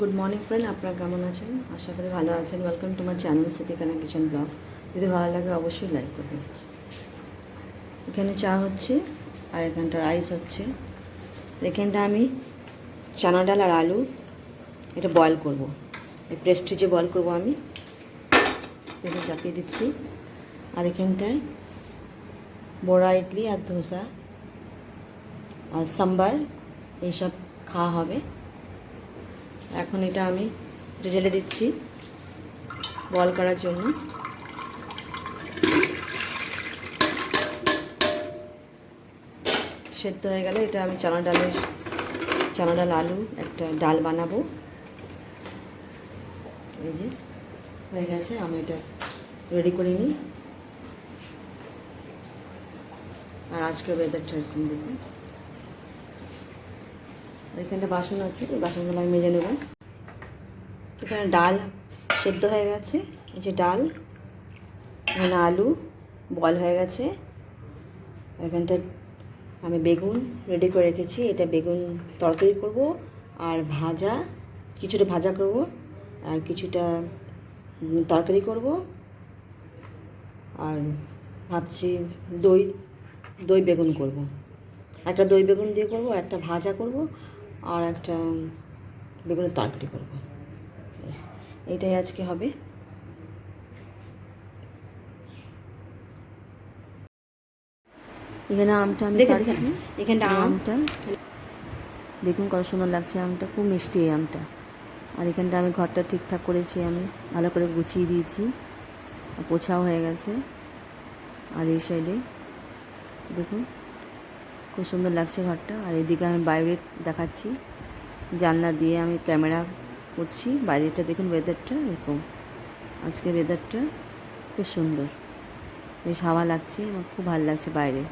Good morning friend, আপনারা কেমন আছেন? আশা করি ভালো আছেন। Welcome to my channel Siddikana kitchen blog. যদি ভালো লাগে অবশ্যই লাইক করবেন। এখানে চা হচ্ছে আর এখানটা রাইস হচ্ছে। এখানটা আমি চানা ডাল আর আলু এটা বয়েল করব। এই প্রেস্টিজে বয়েল করব আমি, এসে চাপিয়ে দিচ্ছি। আর এখানটায় বড়া ইডলি আর ধোসা আর সাম্বার এইসব খাওয়া হবে। এখন এটা আমি ঢেলে দিচ্ছি বয়েল করার জন্য। সেদ্ধ হয়ে গেলে এটা আমি চানা ডাল আলু একটা ডাল বানাবো। এই যে হয়ে গেছে, আমি এটা রেডি করে নিই। আর আজকের ওয়েদারটা এরকম দেখুন। এখানটা বাসন আছে, এই বাসনগুলো আমি মেজে নেব। এখানে ডাল সেদ্ধ হয়ে গেছে, এই যে ডাল, এখানে আলু বয়েল হয়ে গেছে। এখানটা আমি বেগুন রেডি করে রেখেছি, এটা বেগুন তরকারি করব আর কিছুটা ভাজা করব আর কিছুটা তরকারি করব। আর ভাবছি দই বেগুন করব, একটা দই বেগুন দিয়ে করব, একটা ভাজা করব আর একটা বেগুনের তরকারি করব। এইটাই আজকে হবে। এখানে আমটা আমি কাটছি। এখানটা আমটা দেখুন কত সুন্দর লাগছে, আমটা খুব মিষ্টি এই আমটা। আর এখানটা আমি ঘরটা ঠিকঠাক করেছি, আমি ভালো করে গুছিয়ে দিয়েছি, পোছাও হয়ে গেছে। আর এই সাইডে দেখুন খুব সুন্দর লাগছে ঘরটা। আর এদিকে আমি বাইরে দেখাচ্ছি, জানলা দিয়ে আমি ক্যামেরা করছি। বাইরেটা দেখুন, ওয়েদারটা এরকম। আজকের ওয়েদারটা খুব সুন্দর, বেশ হাওয়া লাগছে, আমার খুব ভালো লাগছে বাইরে।